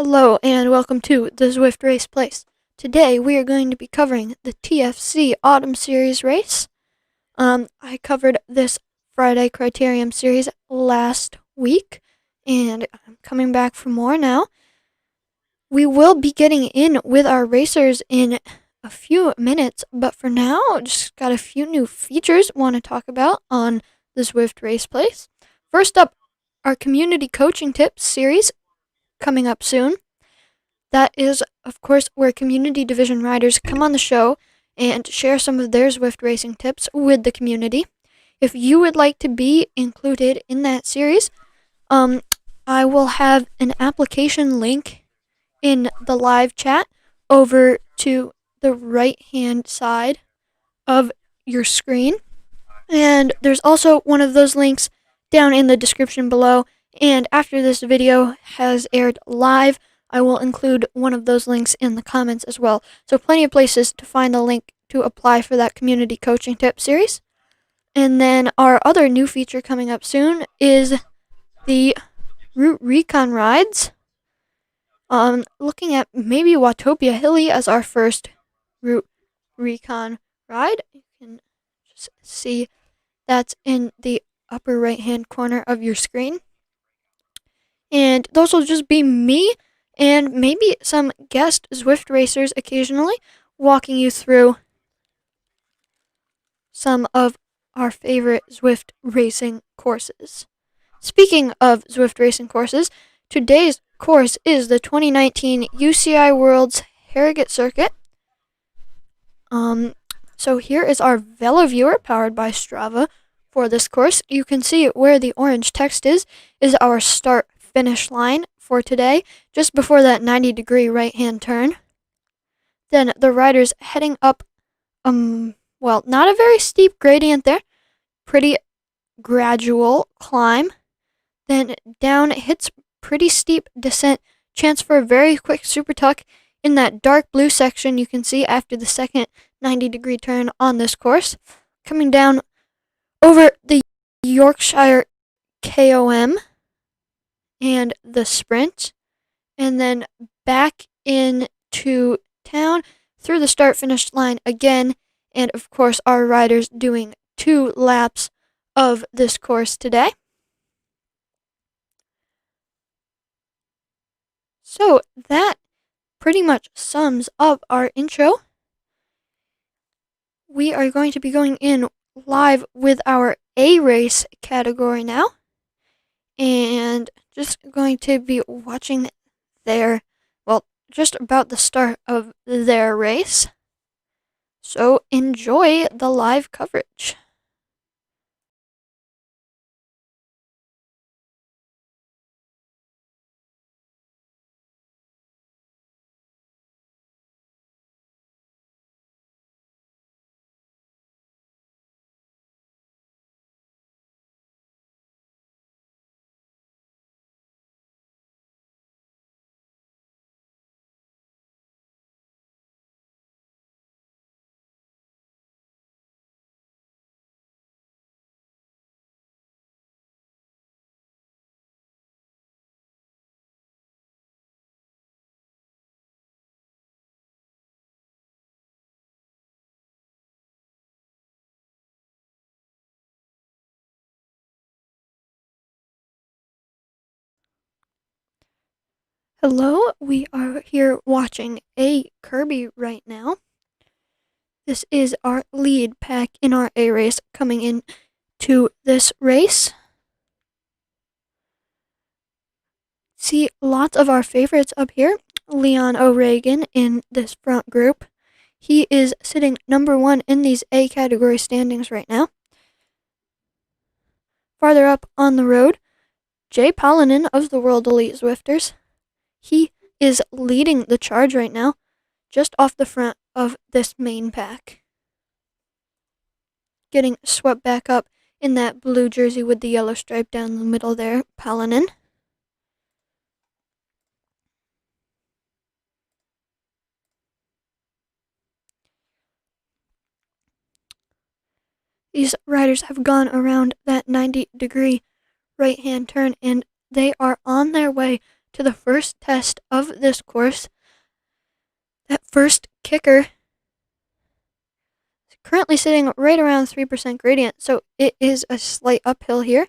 Hello and welcome to the Zwift Race Place. Today we are going to be covering the TFC Autumn Series race. I covered this Friday Criterium series last week and I'm coming back for more now. We will be getting in with our racers in a few minutes, but for now, just got a few new features I want to talk about on the Zwift Race Place. First up, our community coaching tips series coming up soon. That is, of course, where community division riders come on the show and share some of their Zwift racing tips with the community. If you would like to be included in that series, I will have an application link in the live chat over to the right-hand side of your screen. And there's also one of those links down in the description below. And after this video has aired live, I will include one of those links in the comments as well. So plenty of places to find the link to apply for that community coaching tip series. And then our other new feature coming up soon is the Route Recon rides. Looking at maybe Watopia Hilly as our first Route Recon ride. You can just see that's in the upper right hand corner of your screen. And those will just be me and maybe some guest Zwift racers occasionally walking you through some of our favorite Zwift racing courses. Speaking of Zwift racing courses, today's course is the 2019 UCI World's Harrogate circuit. So here is our Velo viewer powered by Strava for this course. You can see where the orange text is our start finish line for today, just before that 90-degree right-hand turn. Then the riders heading up, well, not a very steep gradient there, pretty gradual climb. Then down hits pretty steep descent, chance for a very quick super tuck in that dark blue section you can see after the second 90-degree turn on this course. Coming down over the Yorkshire KOM and the sprint, and then back into town through the start finish line again, and of course our riders doing 2 laps of this course today. So that pretty much sums up our intro. We are going to be going in live with our A race category now, and just going to be watching just about the start of their race. So enjoy the live coverage. Hello, we are here watching a Kirby right now. This is our lead pack in our A race coming in to this race. See lots of our favorites up here. Leon O'Regan in this front group. He is sitting number 1 in these A category standings right now. Farther up on the road, Jay Paulanen of the World Elite Zwifters. He is leading the charge right now, just off the front of this main pack. Getting swept back up in that blue jersey with the yellow stripe down the middle there, Paulanen. These riders have gone around that 90-degree right-hand turn, and they are on their way to the first test of this course. That first kicker is currently sitting right around 3% gradient, so it is a slight uphill here,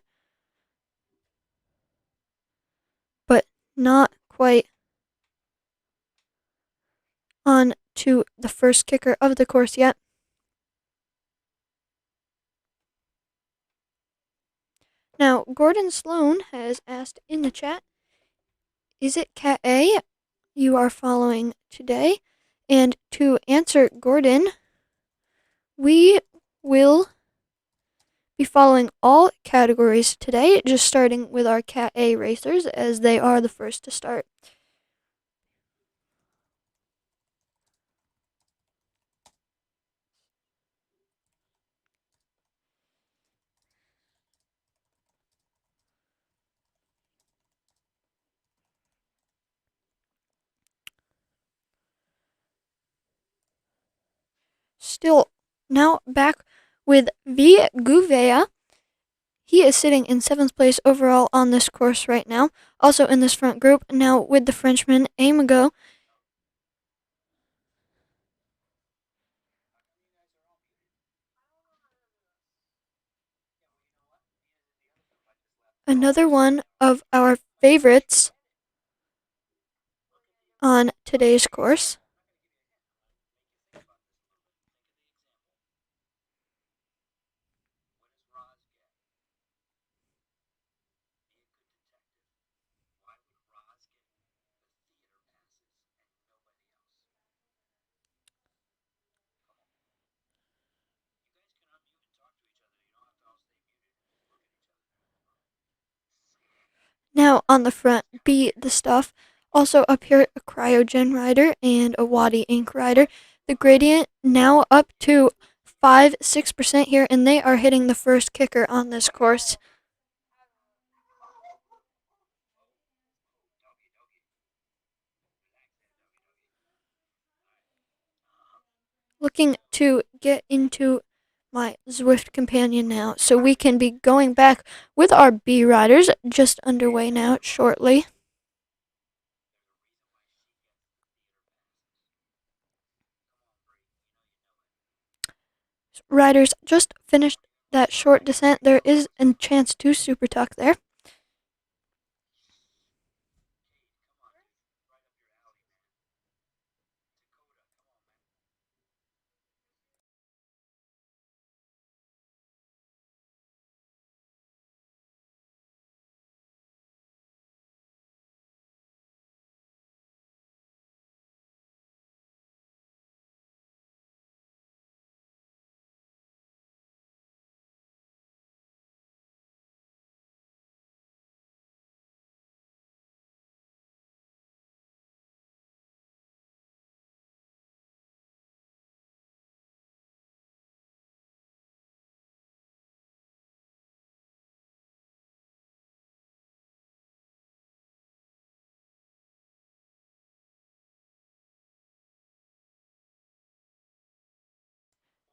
but not quite on to the first kicker of the course yet. Now, Gordon Sloan has asked in the chat, is it Cat A you are following today? And to answer Gordon, we will be following all categories today, just starting with our Cat A racers as they are the first to start. Still, now back with V. Gouveia. He is sitting in 7th place overall on this course right now. Also in this front group, now with the Frenchman Amago. Another one of our favorites on today's course. Now on the front, B the stuff. Also up here, a Cryogen rider and a Wadi Ink rider. The gradient now up to 5-6% here, and they are hitting the first kicker on this course. Looking to get into my Zwift companion now, so we can be going back with our B riders, just underway now shortly. Riders just finished that short descent. There is a chance to super tuck there.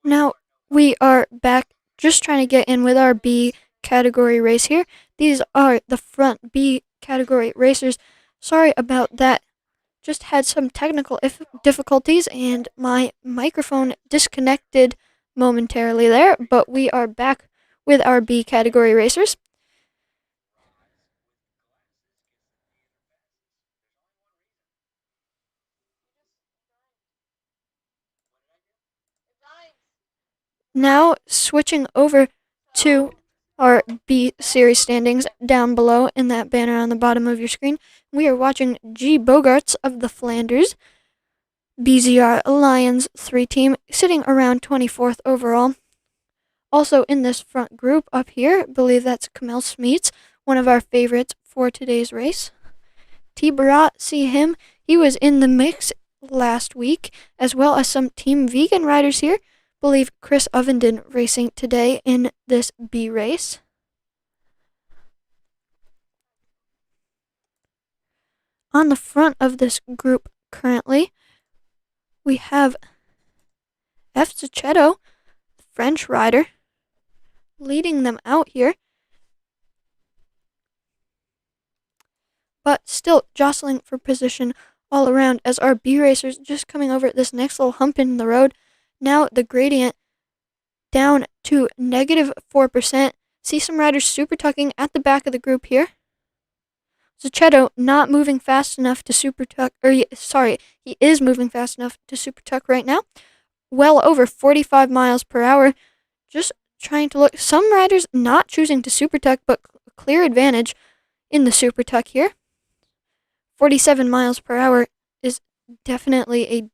Now we are back just trying to get in with our B category race here. These are the front B category racers. Sorry about that. Just had some technical difficulties and my microphone disconnected momentarily there, but we are back with our B category racers. Now switching over to our B series standings down below in that banner on the bottom of your screen. We are watching G. Bogarts of the Flanders BZR Lions 3 team, sitting around 24th overall. Also in this front group up here, I believe that's Kamel Smeets, one of our favorites for today's race. T. Barat, see him, he was in the mix last week, as well as some Team Vegan riders here. Believe Chris Ovenden racing today in this B race. On the front of this group currently, we have F. Zachetto, French rider, leading them out here. but still jostling for position all around as our B racers just coming over this next little hump in the road. Now the gradient down to -4%. See some riders super tucking at the back of the group here. Zachetto not moving fast enough to super tuck, he is moving fast enough to super tuck right now. Well over 45 miles per hour. Just trying to look. Some riders not choosing to super tuck, but clear advantage in the super tuck here. 47 miles per hour is definitely a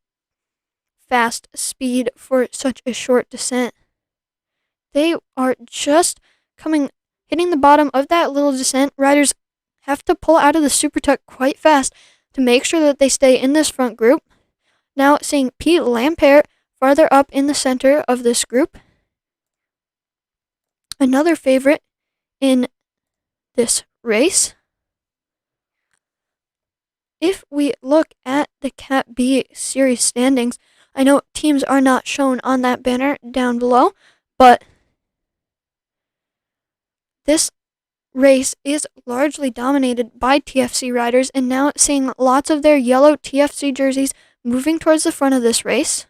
fast speed for such a short descent. They are just hitting the bottom of that little descent. Riders have to pull out of the super tuck quite fast to make sure that they stay in this front group. Now seeing Pete Lampert farther up in the center of this group. Another favorite in this race. If we look at the Cat B series standings, I know teams are not shown on that banner down below, but this race is largely dominated by TFC riders, and now seeing lots of their yellow TFC jerseys moving towards the front of this race.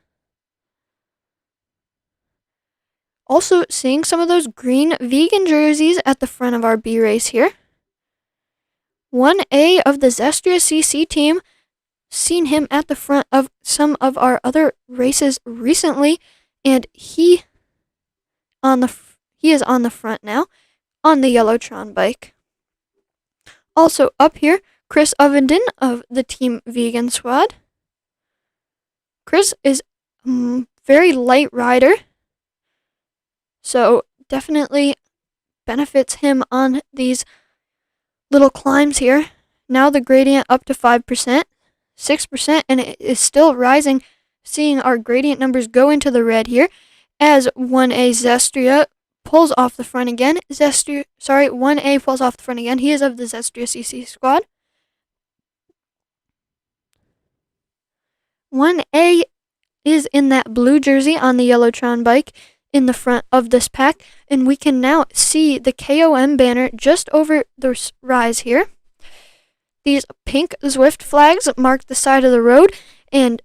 Also seeing some of those green vegan jerseys at the front of our B race here. 1A of the Zestria CC team, seen him at the front of some of our other races recently, and he is on the front now on the Yellowtron bike. Also up here, Chris Ovenden of the Team Vegan squad. Chris is a very light rider, so definitely benefits him on these little climbs here. Now the gradient up to 5%, 6%, and it is still rising, seeing our gradient numbers go into the red here as 1A Zestria pulls off the front again. 1A pulls off the front again. He is of the Zestria CC squad. 1A is in that blue jersey on the Yellowtron bike in the front of this pack, and we can now see the KOM banner just over the rise here. These pink Zwift flags mark the side of the road, and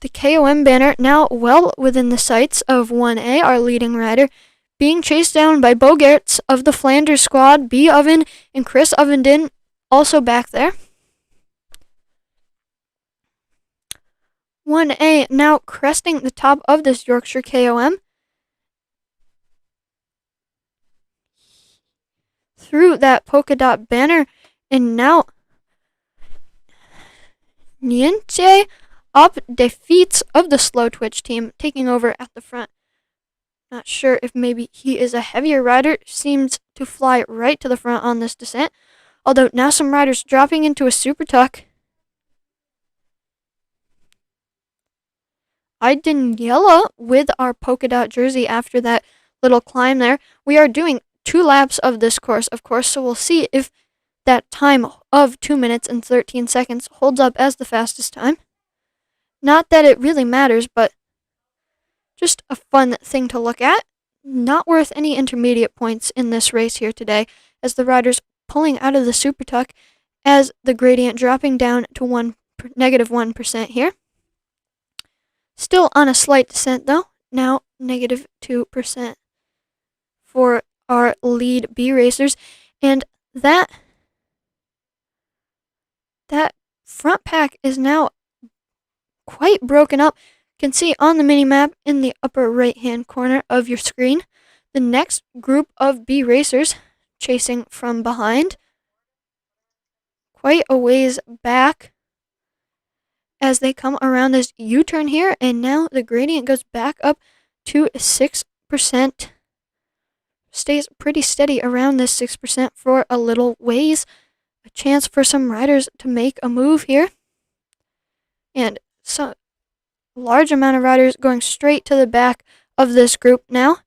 the KOM banner now well within the sights of 1A, our leading rider, being chased down by Bo Gertz of the Flanders squad, B. Oven, and Chris Ovenden also back there. 1A now cresting the top of this Yorkshire KOM. Through that polka dot banner, and now Niente up defeats of the Slow Twitch team, taking over at the front. Not sure if maybe he is a heavier rider, seems to fly right to the front on this descent. Although now some riders dropping into a super tuck. Ideniela with our polka dot jersey after that little climb there. We are doing 2 laps of this course, of course, so we'll see if that time of 2 minutes and 13 seconds holds up as the fastest time. Not that it really matters, but just a fun thing to look at. Not worth any intermediate points in this race here today, as the riders pulling out of the super tuck as the gradient dropping down to -1% here. Still on a slight descent though, now -2% for our lead B racers, and that front pack is now quite broken up. You can see on the mini map in the upper right hand corner of your screen the next group of B racers chasing from behind, quite a ways back as they come around this U-turn here, and now the gradient goes back up to 6%. Stays pretty steady around this 6% for a little ways. A chance for some riders to make a move here. And so large amount of riders going straight to the back of this group now.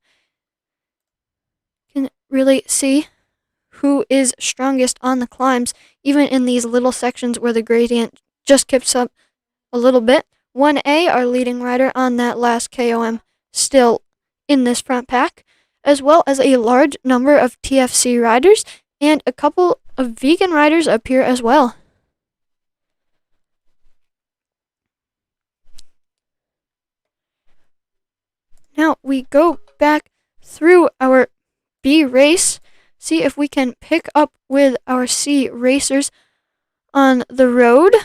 You can really see who is strongest on the climbs, even in these little sections where the gradient just keeps up a little bit. 1A, our leading rider on that last KOM, still in this front pack, as well as a large number of TFC riders and a couple of vegan riders up here as well. Now we go back through our B race, see if we can pick up with our C racers on the road.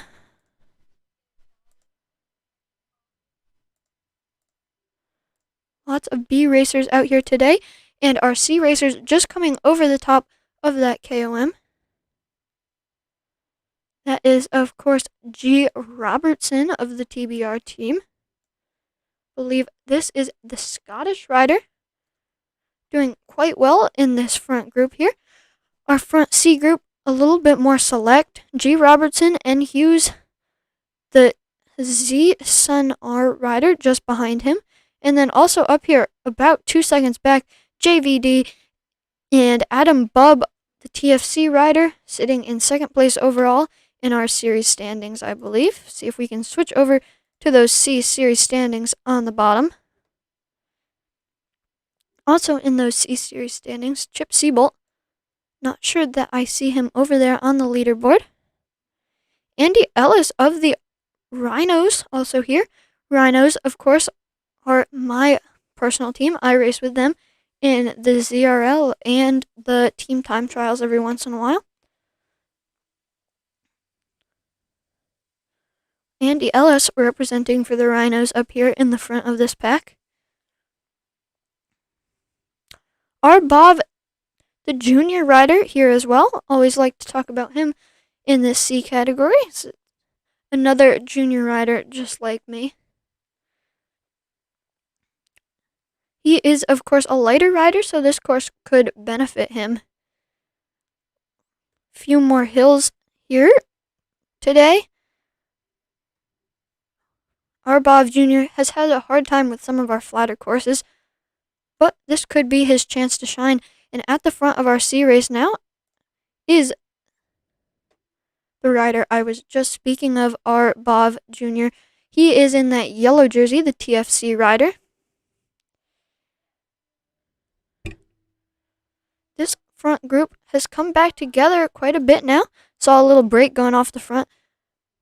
Lots of B racers out here today, and our C racers just coming over the top of that KOM. That is, of course, G. Robertson of the TBR team. I believe this is the Scottish rider, doing quite well in this front group here. Our front C group, a little bit more select. G. Robertson and Hughes, the Z Sun R rider, just behind him. And then also up here, about 2 seconds back, JVD and Adam Bubb, the TFC rider, sitting in second place overall in our series standings, I believe. See if we can switch over to those C series standings on the bottom. Also in those C series standings, Chip Seabolt. Not sure that I see him over there on the leaderboard. Andy Ellis of the Rhinos, also here. Rhinos, of course, are my personal team. I race with them in the ZRL and the team time trials every once in a while. Andy Ellis representing for the Rhinos up here in the front of this pack. Our Bob, the junior rider, here as well. Always like to talk about him in this C category. It's another junior rider just like me. He is, of course, a lighter rider, so this course could benefit him. Few more hills here today. Our Bob Jr. has had a hard time with some of our flatter courses, but this could be his chance to shine. And at the front of our C race now is the rider I was just speaking of, our Bob Jr. He is in that yellow jersey, the TFC rider. This front group has come back together quite a bit now. Saw a little break going off the front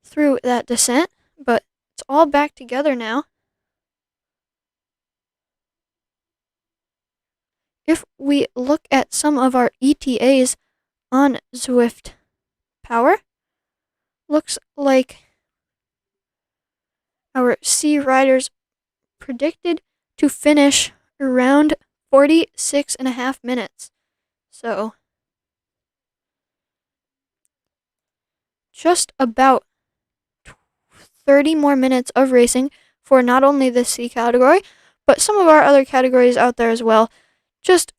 through that descent, but it's all back together now. If we look at some of our ETAs on Zwift Power, looks like our C riders predicted to finish around 46.5 minutes. So, just about 30 more minutes of racing for not only the C category, but some of our other categories out there as well. Just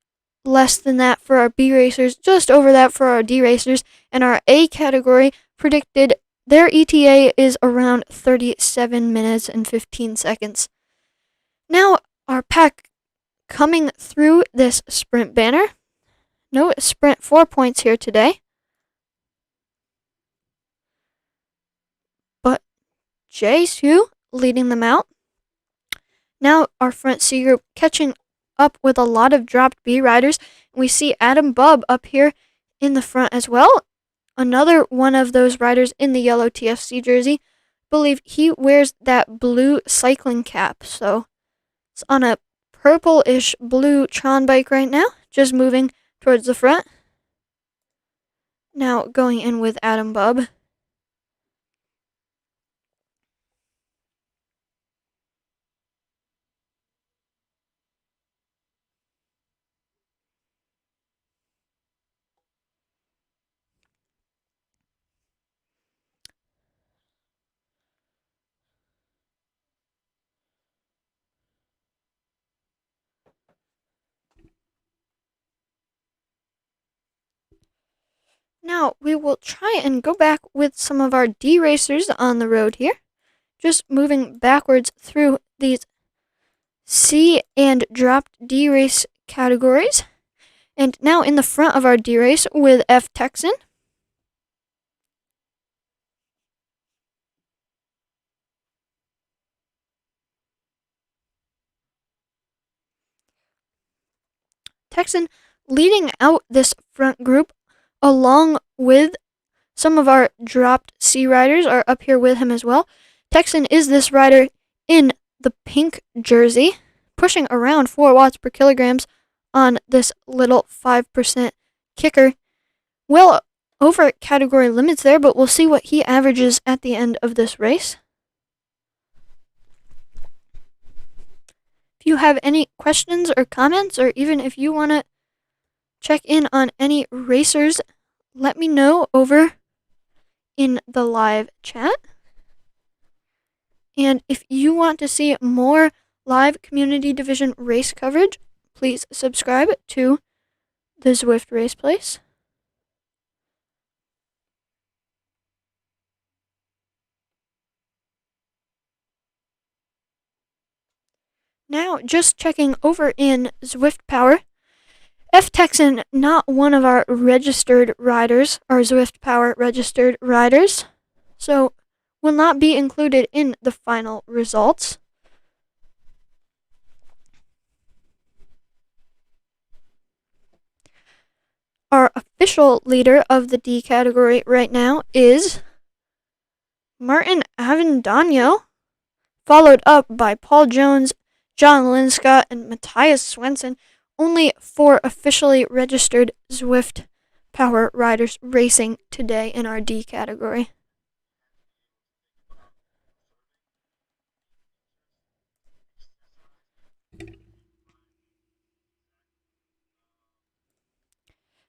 less than that for our B racers, just over that for our D racers, and our A category predicted their ETA is around 37 minutes and 15 seconds. Now, our pack coming through this sprint banner. No sprint 4 points here today, but J2 leading them out. Now our front C group catching up with a lot of dropped B riders. We see Adam Bubb up here in the front as well. Another one of those riders in the yellow TFC jersey. I believe he wears that blue cycling cap. So it's on a purple-ish blue Tron bike right now, just moving towards the front. Now going in with Adam Bubb. Now we will try and go back with some of our D racers on the road here. Just moving backwards through these C and dropped D race categories. And now in the front of our D race with F Texan. Texan leading out this front group along with some of our dropped C riders are up here with him as well. Texan is this rider in the pink jersey, pushing around 4 watts per kilograms on this little 5% kicker. Well over category limits there, but we'll see what he averages at the end of this race. If you have any questions or comments, or even if you want to check in on any racers, let me know over in the live chat. And if you want to see more live community division race coverage, please subscribe to the Zwift Race Place. Now, just checking over in Zwift Power. F Texan, not one of our registered riders, our Zwift Power registered riders, so will not be included in the final results. Our official leader of the D category right now is Martin Avendano, followed up by Paul Jones, John Linscott, and Matthias Swenson. Only 4 officially registered Zwift Power riders racing today in our D category.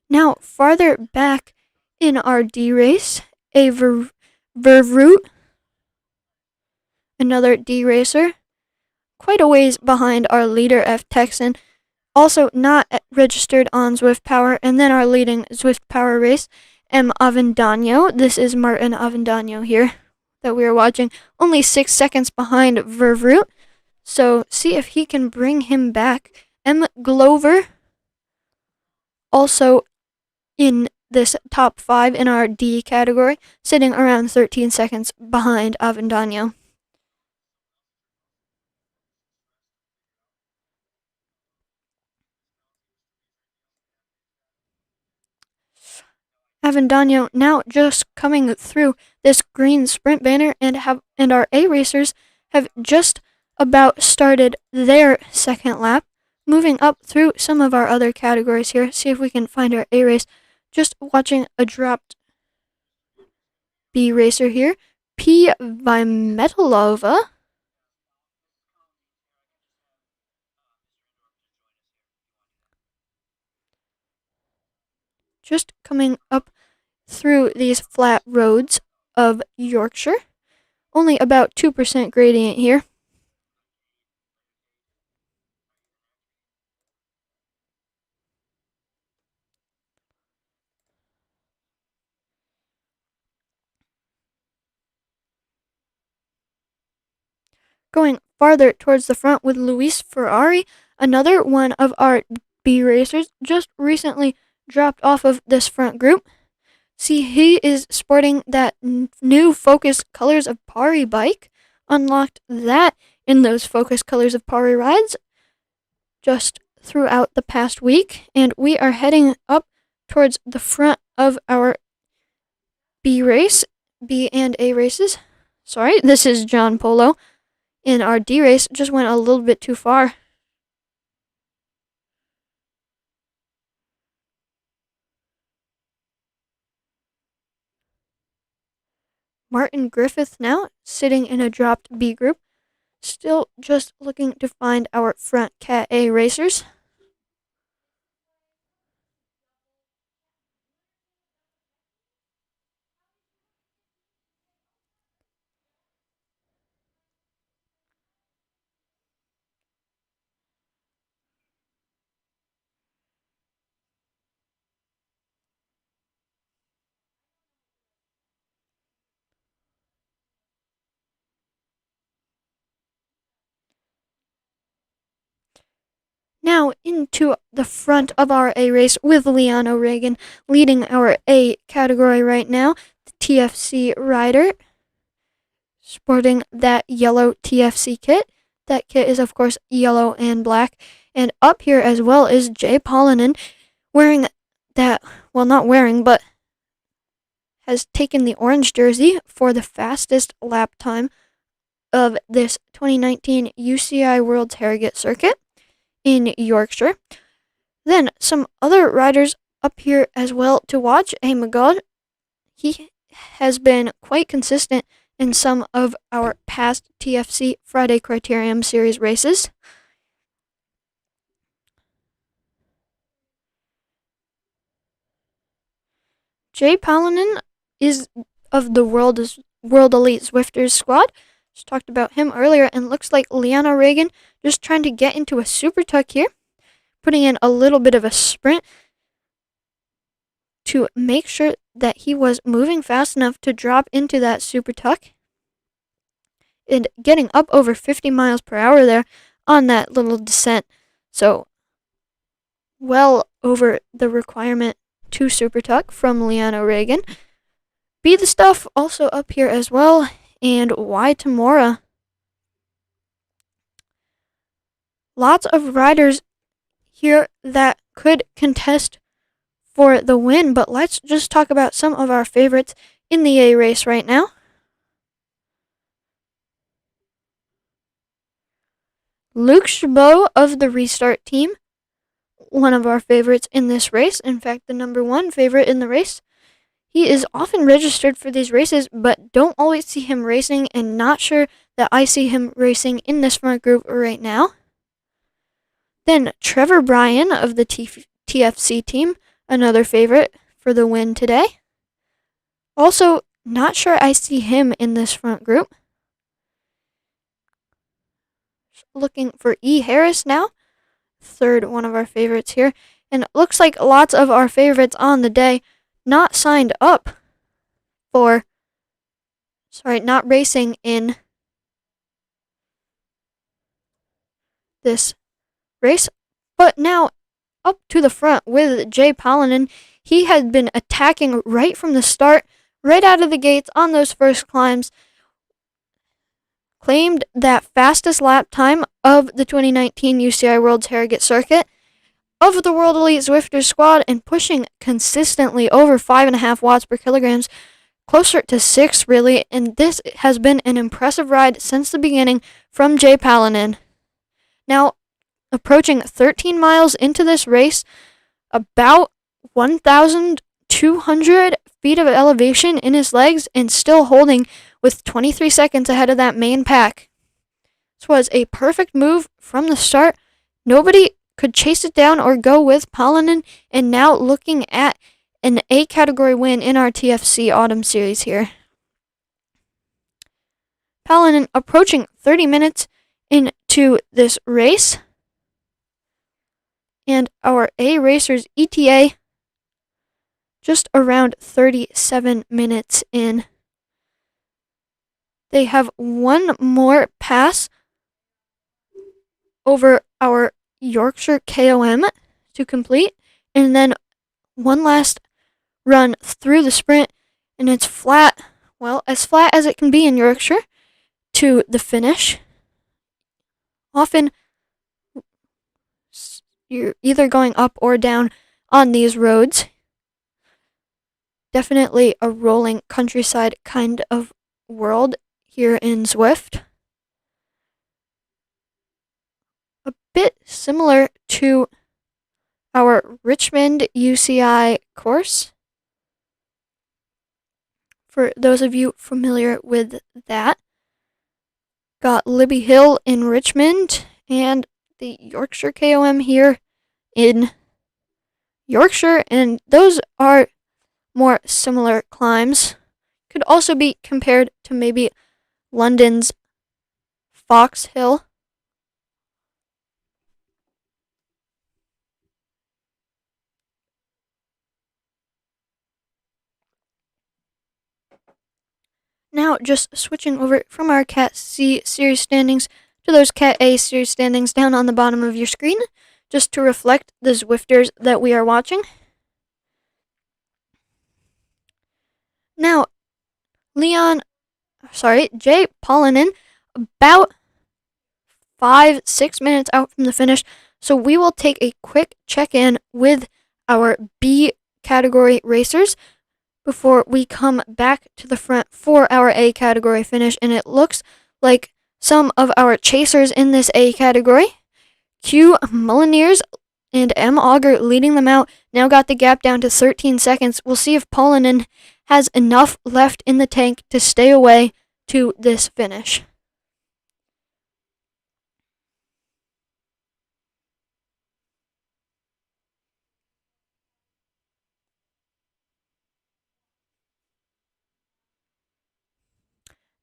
Now, farther back in our D race, a Vervoort, another D racer, quite a ways behind our leader F Texan, also not registered on Zwift Power, and then our leading Zwift Power race, M. Avendano. This is Martin Avendano here that we are watching, only 6 seconds behind Vervoort, so see if he can bring him back. M. Glover, also in this top 5 in our D category, sitting around 13 seconds behind Avendano. Avendano now just coming through this green sprint banner, and our A racers have just about started their second lap. Moving up through some of our other categories here, see if we can find our A race. Just watching a dropped B racer here, P. Vymetalova. Just coming up through these flat roads of Yorkshire. Only about 2% gradient here. Going farther towards the front with Luis Ferrari, another one of our B racers, just recently dropped off of this front group. See, he is sporting that new Focus Colors of Pari bike. Unlocked that in those Focus Colors of Pari rides just throughout the past week, and we are heading up towards the front of our B and A races. Sorry, this is John Polo. In our D race, just went a little bit too far. Martin Griffith now sitting in a dropped B group. Still just looking to find our front Cat A racers. Now into the front of our A race with Leon O'Regan leading our A category right now. The TFC rider sporting that yellow TFC kit. That kit is, of course, yellow and black. And up here as well is Jay Paulinen wearing that, well, not wearing, but has taken the orange jersey for the fastest lap time of this 2019 UCI World's Harrogate circuit in Yorkshire. Then some other riders up here as well to watch. Magod, he has been quite consistent in some of our past TFC Friday Criterium Series races. Jay Palanen is of the World Elite Zwifters squad. Just talked about him earlier, and looks like Leon Reagan just trying to get into a super tuck here, putting in a little bit of a sprint to make sure that he was moving fast enough to drop into that super tuck and getting up over 50 miles per hour there on that little descent. So well over the requirement to super tuck from Leon Reagan. Be the Stuff also up here as well, and Y Tamora. Lots of riders here that could contest for the win, but let's just talk about some of our favorites in the A race right now. Luke Chabot of the Restart team, one of our favorites in this race, in fact the number one favorite in the race. He is often registered for these races, but don't always see him racing, and not sure that I see him racing in this front group right now. Then Trevor Bryan of the TFC team, another favorite for the win today. Also, not sure I see him in this front group. Looking for E. Harris now, third one of our favorites here. And it looks like lots of our favorites on the day not signed up for, not racing in this race, but now up to the front with Jay Palanen. He had been attacking right from the start, right out of the gates on those first climbs. Claimed that fastest lap time of the 2019 UCI World's Harrogate circuit of the World Elite Zwifters squad, and pushing consistently over 5.5 watts per kilograms, closer to 6 really, and this has been an impressive ride since the beginning from Jay Palanen. Now, approaching 13 miles into this race, about 1,200 feet of elevation in his legs, and still holding with 23 seconds ahead of that main pack. This was a perfect move from the start. Nobody could chase it down or go with Palanen, and now looking at an A category win in our TFC Autumn Series here. Palanen approaching 30 minutes into this race, and our A racers ETA just around 37 minutes in. They have one more pass over our Yorkshire KOM to complete, and then one last run through the sprint, and it's flat, well, as flat as it can be in Yorkshire, to the finish. Often you're either going up or down on these roads. Definitely a rolling countryside kind of world here in Zwift. A bit similar to our Richmond UCI course, for those of you familiar with that. Got Libby Hill in Richmond, and the Yorkshire KOM here in Yorkshire, and those are more similar climbs. Could also be compared to maybe London's Fox Hill. Now, just switching over from our Cat C series standings to those Cat A series standings down on the bottom of your screen, just to reflect the Zwifters that we are watching. Now, Jay Palanen, about 5-6 minutes out from the finish, so we will take a quick check-in with our B category racers. before we come back to the front for our A category finish, and it looks like some of our chasers in this A category, Q Mullineers and M Auger leading them out, now got the gap down to 13 seconds. We'll see if Paulinen has enough left in the tank to stay away to this finish.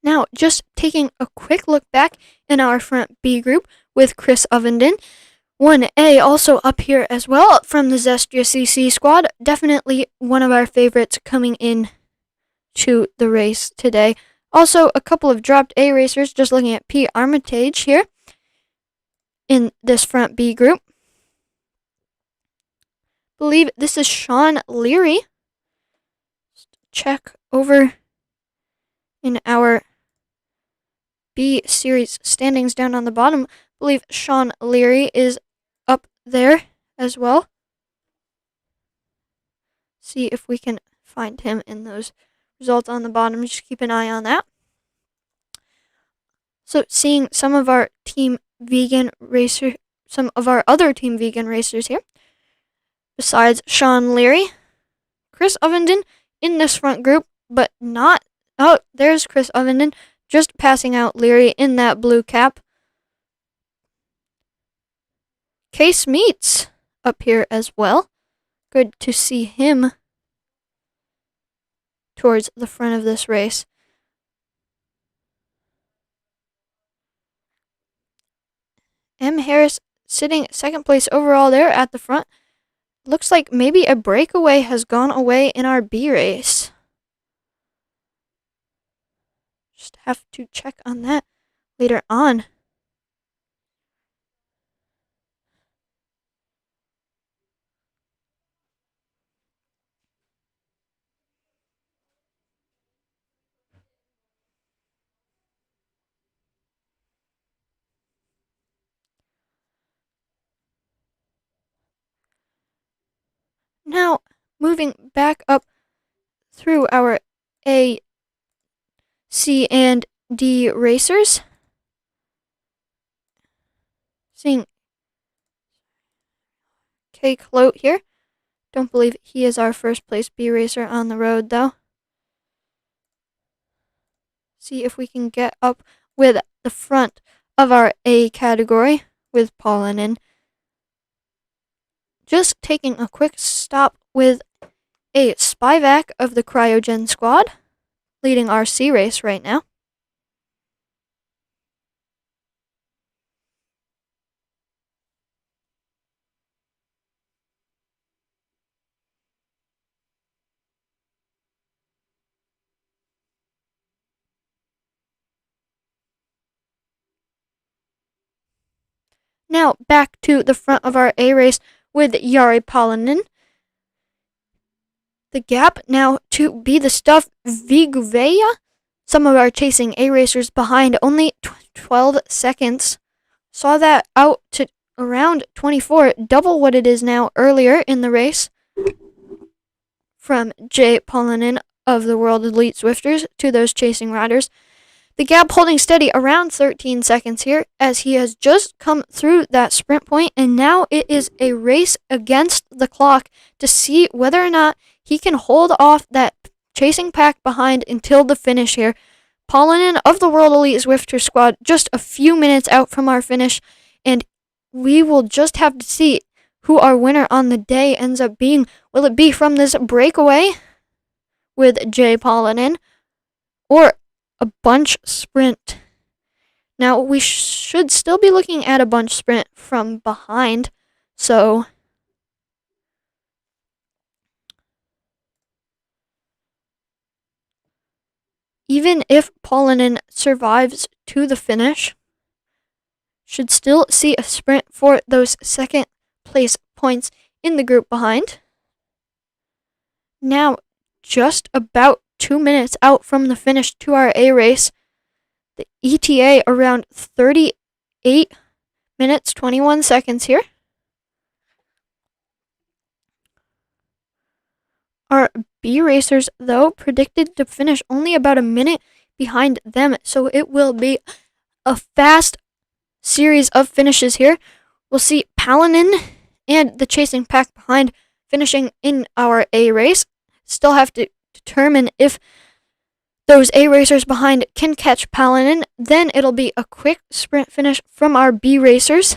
Now, just taking a quick look back in our front B group with Chris Ovenden. 1A also up here as well from the Zestia CC squad. Definitely one of our favorites coming in to the race today. Also, a couple of dropped A racers, just looking at P. Armitage here in this front B group. Believe this is Sean Leary. Check over in our B series standings down on the bottom. I believe Sean Leary is up there as well. See if we can find him in those results on the bottom. Just keep an eye on that. So seeing some of our team vegan racer, some of our other team vegan racers here. Besides Sean Leary, Chris Ovenden in this front group, but not. Oh, there's Chris Ovenden just passing out Leary in that blue cap. Case Meets up here as well. Good to see him towards the front of this race. M. Harris sitting second place overall there at the front. Looks like maybe a breakaway has gone away in our B race. Just have to check on that later on. Now, moving back up through our A, C, and D racers. Seeing K. Clote here. Don't believe he is our first place B racer on the road, though. See if we can get up with the front of our A category with Paulinen. Just taking a quick stop with a Spivak of the Cryogen squad, leading our C race right now. Now back to the front of our A race with Jari Paulinen. The gap now to be the stuff Viguveia. Some of our chasing A racers behind only 12 seconds. Saw that out to around 24, double what it is now earlier in the race. From Jay Paulinen of the World Elite Zwifters to those chasing riders. The gap holding steady around 13 seconds here as he has just come through that sprint point, and now it is a race against the clock to see whether or not he can hold off that chasing pack behind until the finish here. Paulinen of the World Elite Zwifter squad just a few minutes out from our finish, and we will just have to see who our winner on the day ends up being. Will it be from this breakaway with Jay Paulinen or a bunch sprint? Now, we should still be looking at a bunch sprint from behind, so even if Paulinen survives to the finish, should still see a sprint for those second place points in the group behind. Now, just about 2 minutes out from the finish to our A race. The ETA around 38 minutes, 21 seconds here. Our B racers, though, predicted to finish only about a minute behind them, so it will be a fast series of finishes here. We'll see Palanin and the chasing pack behind finishing in our A race. Still have to determine if those A racers behind can catch Palanin. Then it'll be a quick sprint finish from our B racers,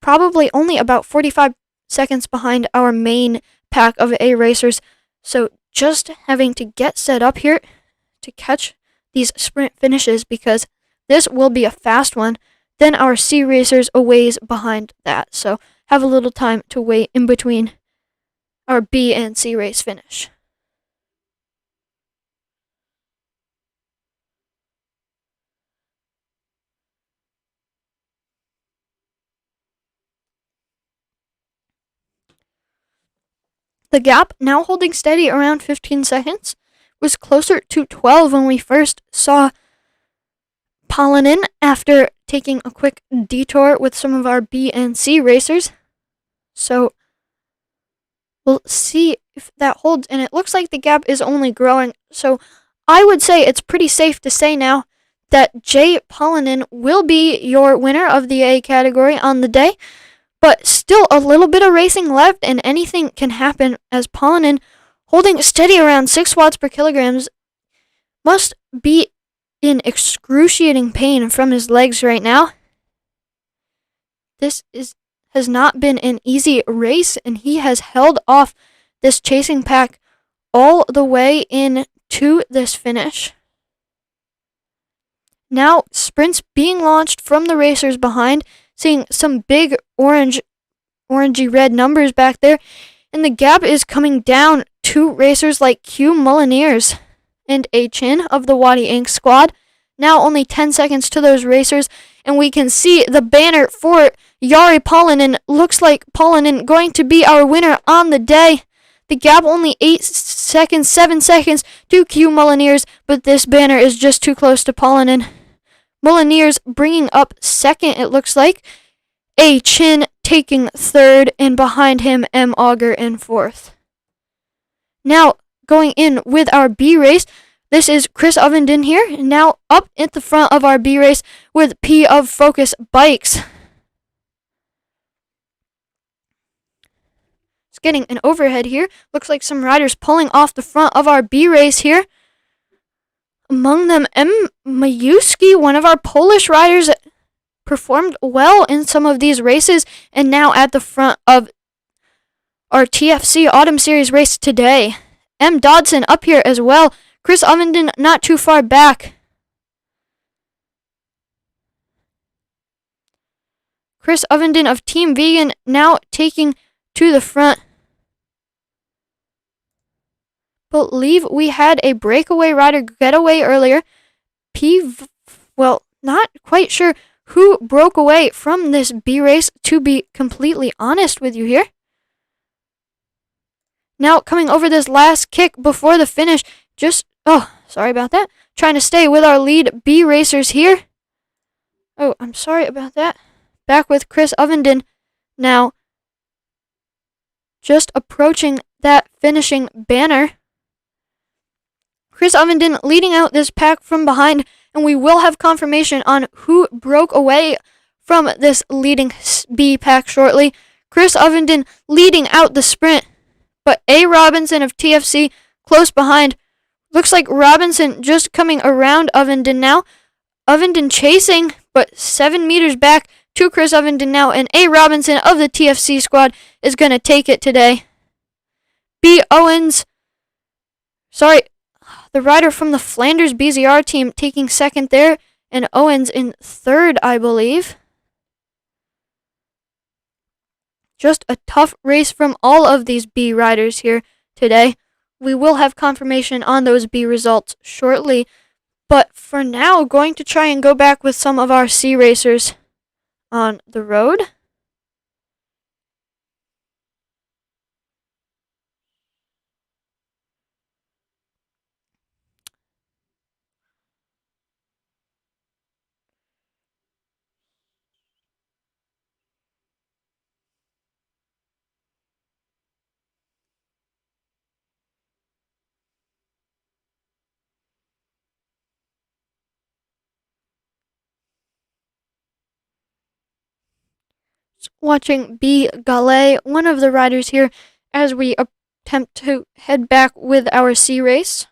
probably only about 45 seconds behind our main pack of A racers. So just having to get set up here to catch these sprint finishes, because this will be a fast one. Then our C racers a ways behind that, so have a little time to wait in between our B and C race finish. The gap, now holding steady around 15 seconds, was closer to 12 when we first saw Palanin after taking a quick detour with some of our B and C racers. So we'll see if that holds, and it looks like the gap is only growing. So I would say it's pretty safe to say now that Jay Palanin will be your winner of the A category on the day. But still a little bit of racing left, and anything can happen, as Palanin, holding steady around 6 watts per kilogram, must be in excruciating pain from his legs right now. This has not been an easy race, and he has held off this chasing pack all the way into this finish. Now, sprints being launched from the racers behind, seeing some big orangey red numbers back there, and the gap is coming down to racers like Q Molyneux and A Chin of the Wadi Inc. squad. Now only 10 seconds to those racers, and we can see the banner for Jari Palanin. Looks like Palanin going to be our winner on the day. The gap only 7 seconds to Q Molyneux, but this banner is just too close to Palanin. Molyneux bringing up second, it looks like. A Chin taking third, and behind him M Auger in fourth. Now going in with our B race, this is Chris Ovenden here, now up at the front of our B race with P of Focus Bikes. It's getting an overhead here. Looks like some riders pulling off the front of our B race here. Among them, M. Majewski, one of our Polish riders, performed well in some of these races, and now at the front of our TFC Autumn Series race today. M. Dodson up here as well. Chris Ovenden not too far back. Chris Ovenden of Team Vegan now taking to the front. Believe we had a breakaway rider getaway earlier. Not quite sure who broke away from this B race, to be completely honest with you here. Now coming over this last kick before the finish, sorry about that. Trying to stay with our lead B racers here. Oh, I'm sorry about that. Back with Chris Ovenden now. Just approaching that finishing banner. Chris Ovenden leading out this pack from behind, and we will have confirmation on who broke away from this leading B pack shortly. Chris Ovenden leading out the sprint, but A. Robinson of TFC close behind. Looks like Robinson just coming around Ovenden now. Ovenden chasing, but 7 meters back to Chris Ovenden now, and A. Robinson of the TFC squad is going to take it today. The rider from the Flanders BZR team taking second there, and Owens in third, I believe. Just a tough race from all of these B riders here today. We will have confirmation on those B results shortly, but for now, going to try and go back with some of our C racers on the road. watching B. Gallet, one of the riders here, as we attempt to head back with our C race.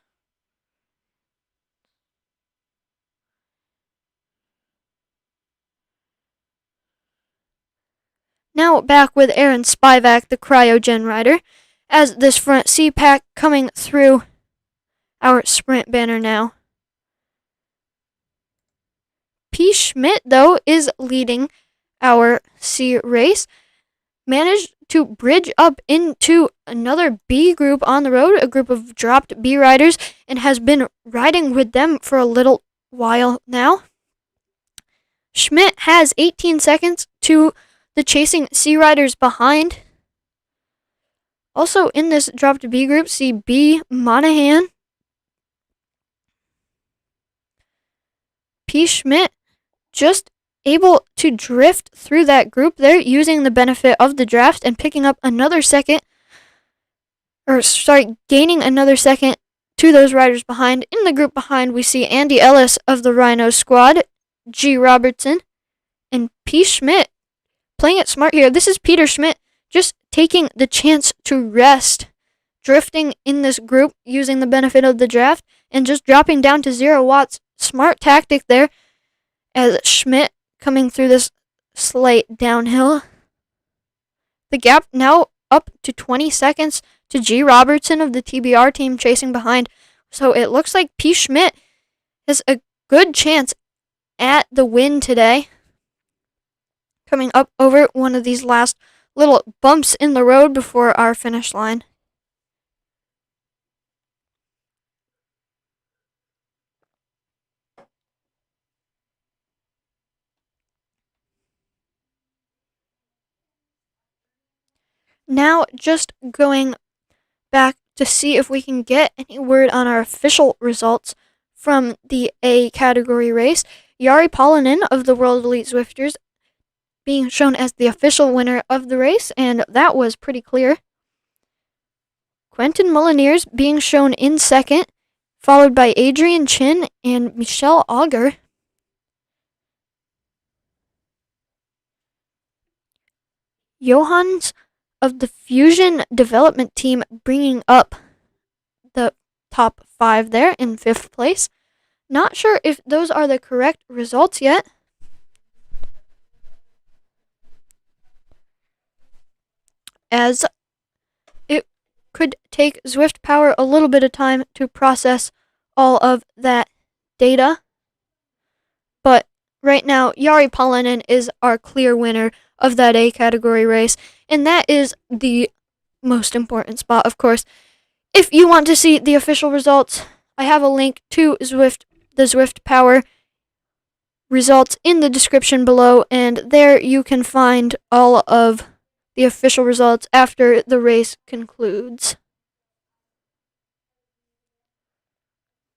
Now back with Aaron Spivak, the cryogen rider, as this front C pack coming through our sprint banner now. P. Schmidt, though, is leading our C race. Managed to bridge up into another B group on the road, a group of dropped B riders, and has been riding with them for a little while now. Schmidt has 18 seconds to the chasing C riders behind. Also in this dropped B group, see B. Monahan, P. Schmidt, just able to drift through that group there using the benefit of the draft and picking up another second, gaining another second to those riders behind. In the group behind, we see Andy Ellis of the Rhino squad, G. Robertson, and P. Schmidt playing it smart here. This is Peter Schmidt just taking the chance to rest, drifting in this group using the benefit of the draft and just dropping down to 0 watts. Smart tactic there as Schmidt coming through this slight downhill. The gap now up to 20 seconds to G. Robertson of the TBR team chasing behind. So it looks like P. Schmidt has a good chance at the win today. Coming up over one of these last little bumps in the road before our finish line. Now just going back to see if we can get any word on our official results from the A category race. Jari Palonen of the World Elite Zwifters being shown as the official winner of the race, and that was pretty clear. Quentin Moliniers being shown in second, followed by Adrian Chin and Michelle Auger. Johans of the Fusion development team bringing up the top 5 there in 5th place. Not sure if those are the correct results yet. As it could take Zwift Power a little bit of time to process all of that data. But right now, Jari Palonen is our clear winner of that A category race, and that is the most important spot, of course. If you want to see the official results, I have a link to the Zwift Power results in the description below, and there you can find all of the official results after the race concludes.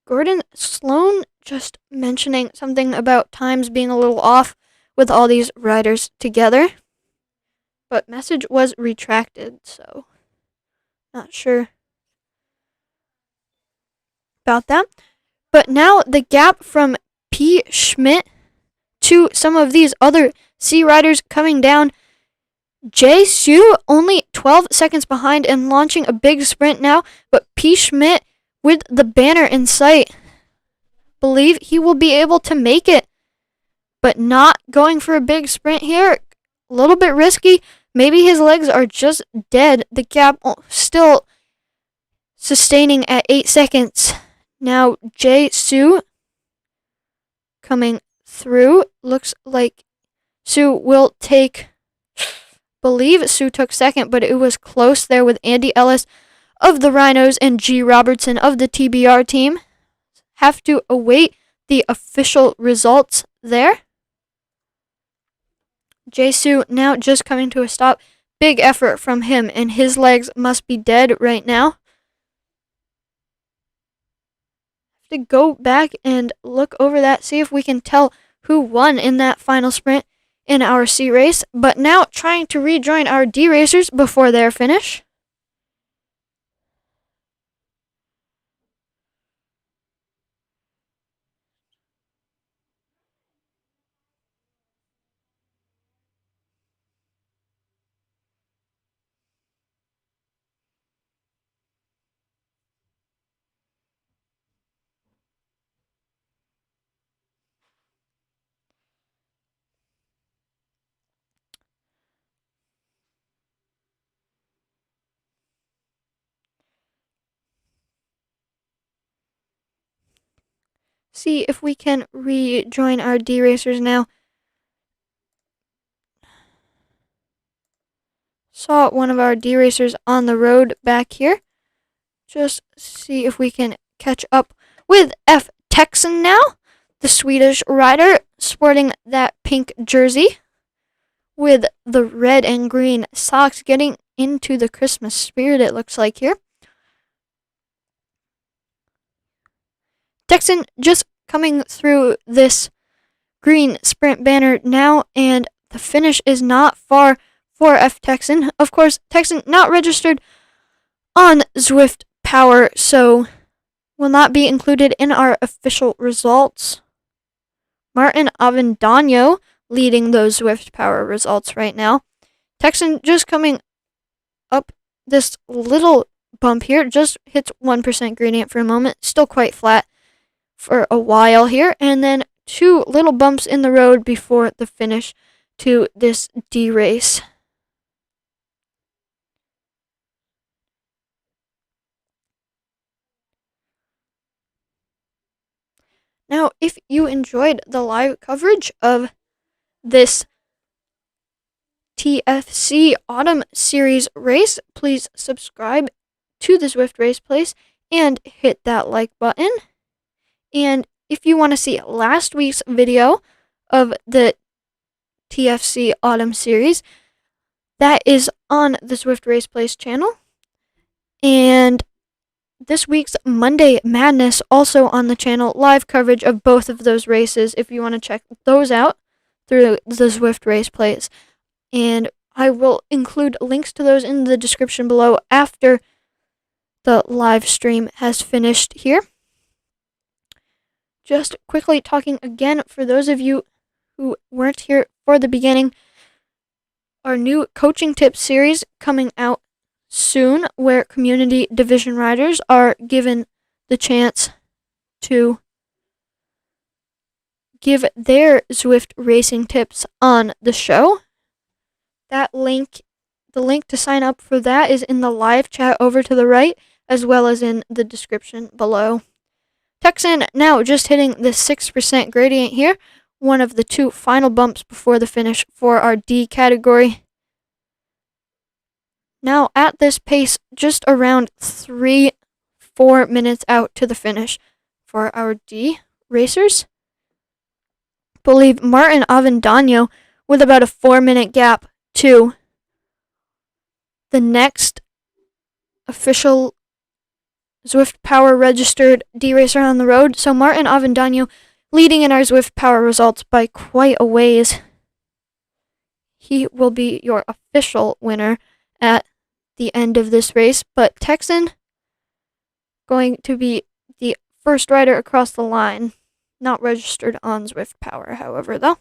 Gordon Sloan just mentioning something about times being a little off with all these riders together, but message was retracted, so not sure about that. But now the gap from P. Schmidt to some of these other C riders coming down. Jae Soo only 12 seconds behind and launching a big sprint now, but P. Schmidt with the banner in sight. Believe he will be able to make it, but not going for a big sprint here. A little bit risky. Maybe his legs are just dead. The gap still sustaining at 8 seconds. Now Jae Soo coming through. Looks like Soo will take, believe Soo took second, but it was close there with Andy Ellis of the Rhinos and G. Robertson of the TBR team. Have to await the official results there. Jae Soo now just coming to a stop. Big effort from him, and his legs must be dead right now. Have to go back and look over that, see if we can tell who won in that final sprint in our C race. But now trying to rejoin our D racers before their finish. see if we can rejoin our D racers now. Saw one of our D racers on the road back here. Just see if we can catch up with F Texan now, the Swedish rider sporting that pink jersey with the red and green socks, getting into the Christmas spirit, it looks like here. Texan just coming through this green sprint banner now, and the finish is not far for F Texan. Of course, Texan not registered on Zwift Power, so will not be included in our official results. Martin Avendano leading those Zwift Power results right now. Texan just coming up this little bump here, just hits 1% gradient for a moment, still quite flat for a while here, and then 2 little bumps in the road before the finish to this D race. Now, if you enjoyed the live coverage of this TFC Autumn Series race, please subscribe to the Zwift Race Place and hit that like button. And if you want to see last week's video of the TFC Autumn Series, that is on the Zwift Race Place channel. And this week's Monday Madness also on the channel, live coverage of both of those races if you want to check those out through the Zwift Race Place. And I will include links to those in the description below after the live stream has finished here. Just quickly talking again for those of you who weren't here for the beginning, our new coaching tips series coming out soon, where community division riders are given the chance to give their Zwift racing tips on the show. The link to sign up for that is in the live chat over to the right, as well as in the description below. Texan now just hitting the 6% gradient here, one of the 2 final bumps before the finish for our D category. Now at this pace, just around 3-4 minutes out to the finish for our D racers. Believe Martin Avendano with about a 4-minute gap to the next official Zwift Power registered D racer on the road. So Martin Avendano leading in our Zwift Power results by quite a ways. He will be your official winner at the end of this race, but Texan going to be the first rider across the line, not registered on Zwift Power, however, though.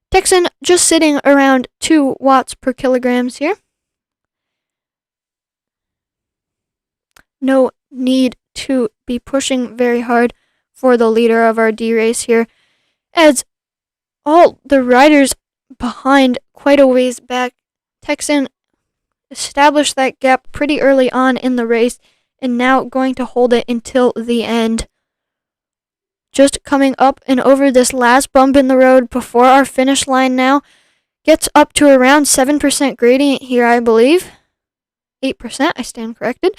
Texan just sitting around 2 watts per kilograms here. No need to be pushing very hard for the leader of our D race here, as all the riders behind quite a ways back. Texan established that gap pretty early on in the race and now going to hold it until the end. Just coming up and over this last bump in the road before our finish line now. Gets up to around 7% gradient here, I believe. 8%, I stand corrected.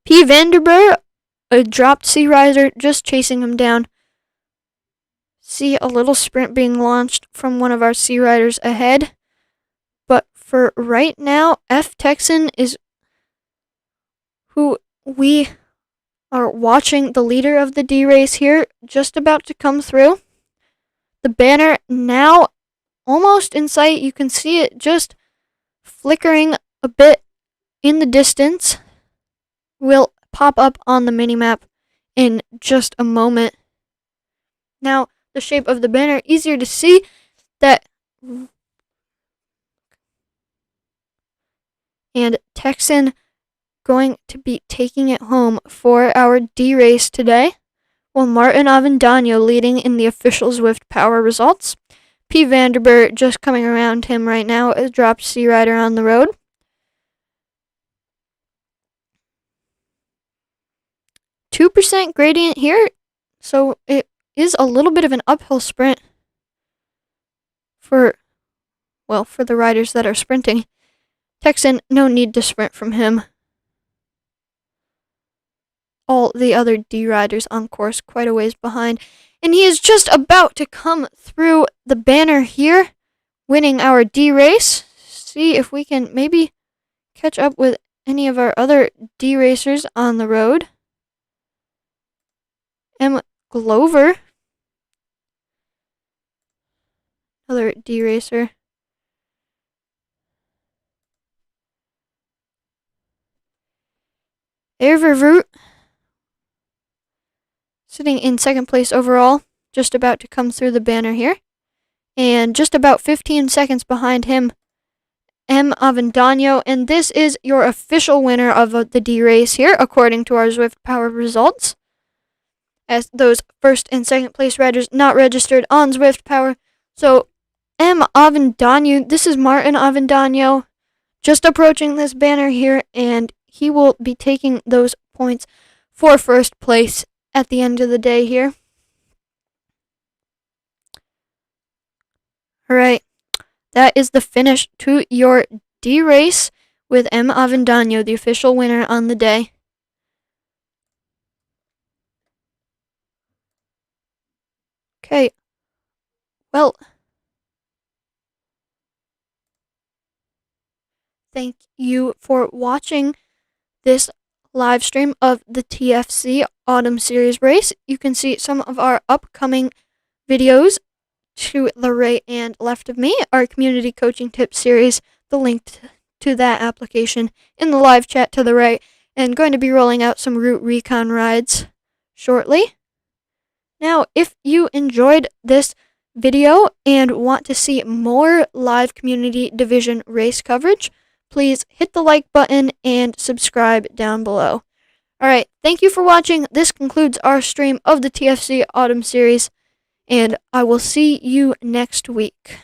P. Vanderburg, a dropped C rider, just chasing him down. See a little sprint being launched from one of our C riders ahead. But for right now, F. Texan is who we are watching, the leader of the D race here, just about to come through. The banner now almost in sight. You can see it just flickering a bit in the distance. Will pop up on the minimap in just a moment. Now, the shape of the banner, easier to see that. And Texan going to be taking it home for our D race today, while Martin Avendano leading in the official Zwift Power results. P. Vanderburg just coming around him right now, a dropped C rider on the road. 2% gradient here, so it is a little bit of an uphill sprint for the riders that are sprinting. Texan, no need to sprint from him. All the other D riders on course quite a ways behind. And he is just about to come through the banner here, winning our D race. See if we can maybe catch up with any of our other D racers on the road. M. Glover, another D racer. Eververvoot, sitting in second place overall, just about to come through the banner here. And just about 15 seconds behind him, M. Avendano. And this is your official winner of the D race here, according to our Zwift Power results. As those first and second place riders not registered on Zwift Power. So, M. Avendano, this is Martin Avendano, just approaching this banner here, and he will be taking those points for first place at the end of the day here. Alright, that is the finish to your D race with M. Avendano, the official winner on the day. Okay, well, thank you for watching this live stream of the TFC Autumn Series race. You can see some of our upcoming videos to the right and left of me, our community coaching tips series, the link to that application in the live chat to the right, and going to be rolling out some route recon rides shortly. Now, if you enjoyed this video and want to see more live community division race coverage, please hit the like button and subscribe down below. Alright, thank you for watching. This concludes our stream of the TFC Autumn Series, and I will see you next week.